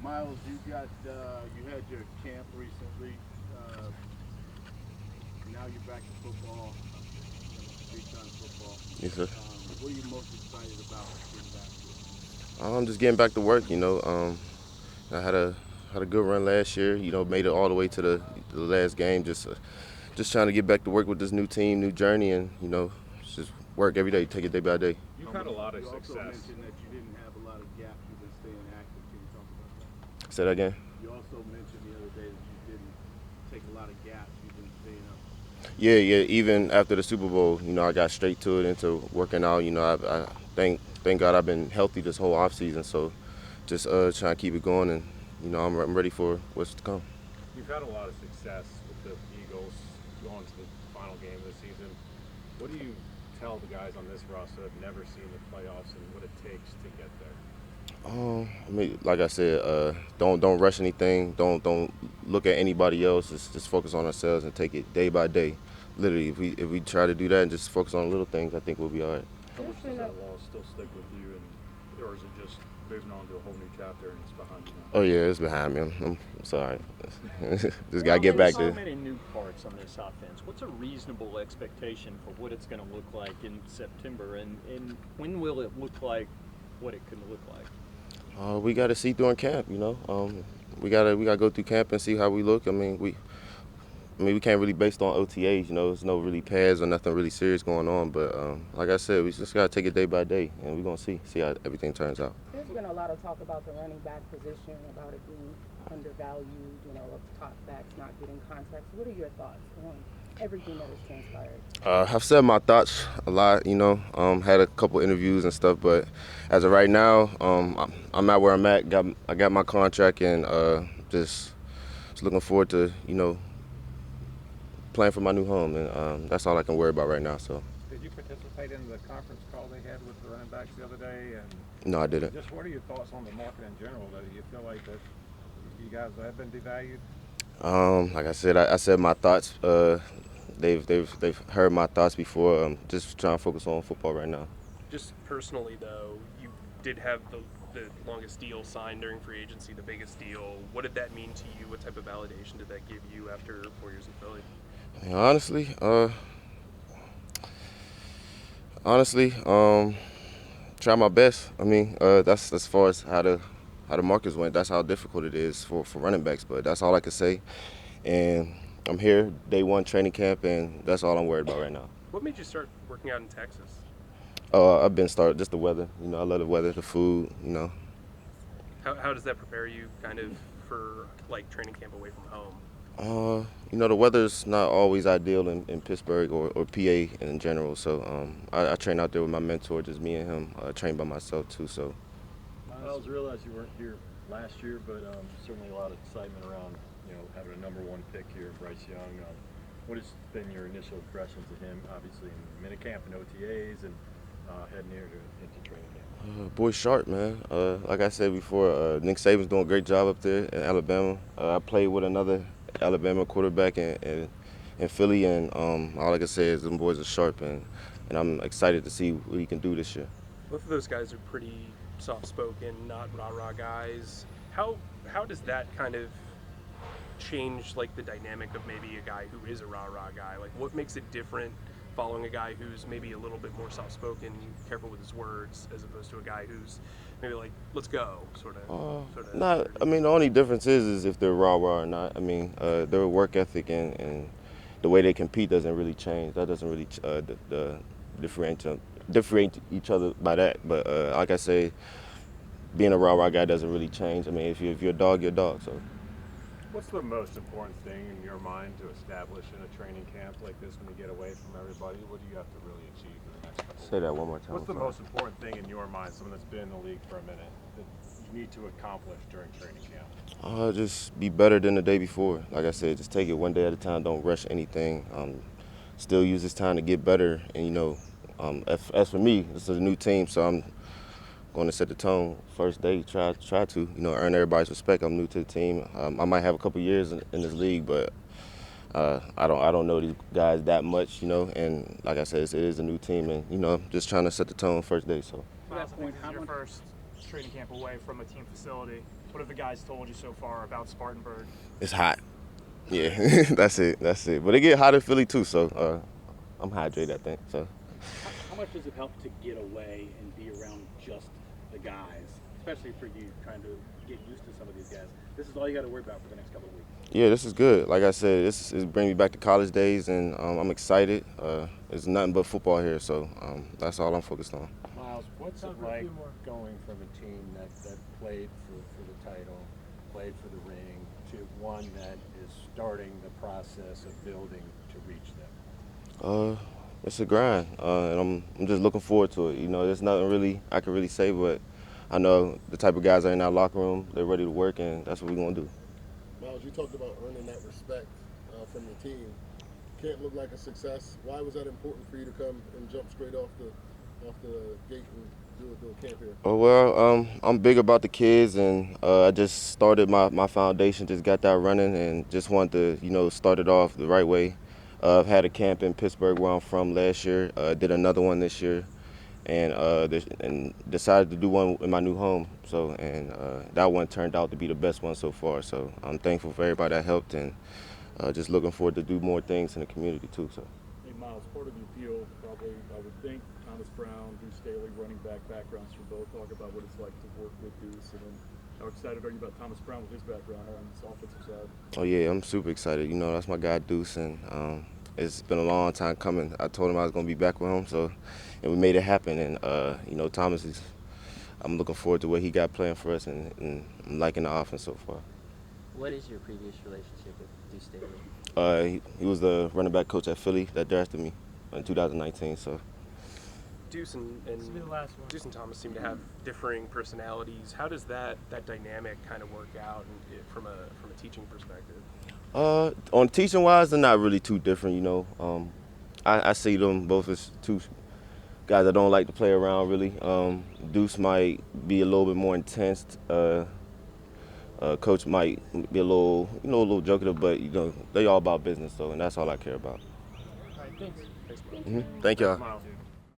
Miles, you had your camp recently. Now you're back to football, big time football. Yes, sir. What are you most excited about getting back to it? I'm just getting back to work. I had a good run last year. Made it all the way to the last game. Just trying to get back to work with this new team, new journey, and just work every day, take it day by day. You've had a lot of You also success. mentioned that you didn't have a lot of gaps. You've been staying active. Can you talk about that? Say that again. You also mentioned the other day that you didn't take a lot of gaps. You've been staying up. Yeah, yeah. Even after the Super Bowl, I got straight to it into working out. I thank God I've been healthy this whole offseason. So just trying to keep it going, and I'm ready for what's to come. You've had a lot of success with the Eagles going to the final game of the season. What do you tell the guys on this roster that have never seen the playoffs and what it takes to get there? Like I said, don't rush anything. Don't look at anybody else. Just focus on ourselves and take it day by day. Literally, if we try to do that and just focus on little things, I think we'll be all right. How much does that loss still stick with you, and or is it just moving on to a whole new chapter and it's behind you now? Oh yeah, it's behind me. I'm sorry. Just gotta get There's back so to. many new parts on this offense. What's a reasonable expectation for what it's going to look like in September, and when will it look like what it can look like? We got to see during camp. We gotta go through camp and see how we look. We can't really base it on OTAs. There's no really pads or nothing really serious going on. But like I said, we just gotta take it day by day, and we're gonna see how everything turns out. There's been a lot of talk about the running back position, about it being undervalued, of top backs not getting contracts. What are your thoughts on everything that has transpired? I've said my thoughts a lot. Had a couple interviews and stuff, but as of right now, I'm at where I'm at. I got my contract, and just looking forward to playing for my new home, and that's all I can worry about right now. So Did you participate in the conference call they had with the running backs the other day? And no, I didn't. just what are your thoughts on the market in general? Do you feel like that you guys have been devalued? Like I said, I said my thoughts. They've heard my thoughts before. Just trying to focus on football right now. Just personally, though, you did have the longest deal signed during free agency, the biggest deal. What did that mean to you? What type of validation did that give you after 4 years in Philly? And honestly, try my best. That's as far as how the markets went. That's how difficult it is for running backs. But that's all I can say. And I'm here day one training camp, and that's all I'm worried about right now. What made you start working out in Texas? I've been started just the weather. I love the weather, the food. How does that prepare you kind of for like training camp away from home? The weather's not always ideal in Pittsburgh or PA in general. So I train out there with my mentor, just me and him. I train by myself too. So Miles, realize you weren't here last year, but certainly a lot of excitement around having a number one pick here, Bryce Young. What has been your initial impressions of him? Obviously in minicamp and OTAs, and heading here into training camp. boy, sharp man. Like I said before, Nick Saban's doing a great job up there in Alabama. I played with another Alabama quarterback in Philly, and all I can say is them boys are sharp, and I'm excited to see what he can do this year. Both of those guys are pretty soft-spoken, not rah-rah guys. How does that kind of change like the dynamic of maybe a guy who is a rah-rah guy? Like, what makes it different following a guy who's maybe a little bit more soft-spoken, careful with his words, as opposed to a guy who's maybe like, let's go, sort of. Not. The only difference is if they're rah-rah or not. Their work ethic and the way they compete doesn't really change. That doesn't really differentiate each other by that. But like I say, being a rah-rah guy doesn't really change. If you're a dog, you're a dog. So. What's the most important thing in your mind to establish in a training camp like this when you get away from everybody? What do you have to really achieve in the next couple Say that one more time. What's the most important thing in your mind, someone that's been in the league for a minute, that you need to accomplish during training camp? Just be better than the day before. Like I said, just take it one day at a time. Don't rush anything. Still use this time to get better. And as for me, this is a new team, so I'm going to set the tone first day. Try to earn everybody's respect. I'm new to the team. I might have a couple years in this league, but I don't know these guys that much. And like I said, it is a new team, and just trying to set the tone first day. So. To that point, how much training camp away from a team facility. What have the guys told you so far about Spartanburg? It's hot. Yeah, that's it. But it get hot in Philly too, so I'm hydrated, I think. So. How much does it help to get away and be around just the guys, especially for you trying to get used to some of these guys? This is all you got to worry about for the next couple of weeks. Yeah, this is good. Like I said, this is bringing me back to college days, and I'm excited. It's nothing but football here, so that's all I'm focused on. Miles, what's it like going from a team that played for the title, played for the ring, to one that is starting the process of building to reach them? It's a grind, and I'm just looking forward to it. You know, there's nothing really I can really say, but I know the type of guys are in our locker room. They're ready to work, and that's what we're gonna do. Miles, you talked about earning that respect from the team. Can't look like a success. Why was that important for you to come and jump straight off the gate and do a camp here? Oh well, I'm big about the kids, and I just started my foundation, just got that running, and just wanted to start it off the right way. I've had a camp in Pittsburgh where I'm from last year. Did another one this year, and decided to do one in my new home. So that one turned out to be the best one so far. So I'm thankful for everybody that helped, and just looking forward to do more things in the community too. So. Hey Miles, part of the appeal probably I would think Thomas Brown, Deuce Staley, running back backgrounds for both. Talk about what it's like to work with Deuce, and then how excited are you about Thomas Brown with his background on this offensive side? Oh yeah, I'm super excited. That's my guy Deuce, and it's been a long time coming. I told him I was gonna be back with him, and we made it happen. And Thomas I'm looking forward to what he got playing for us, and I'm liking the offense so far. What is your previous relationship with Deuce Staley? He was the running back coach at Philly that drafted me in 2019. So. Deuce and Thomas seem to have differing personalities. How does that dynamic kind of work out from a teaching perspective? On teaching wise, they're not really too different. I see them both as two guys that don't like to play around really. Deuce might be a little bit more intense. Coach might be a little joker, but they all about business, and that's all I care about. All right, thanks. Thank y'all. Miles.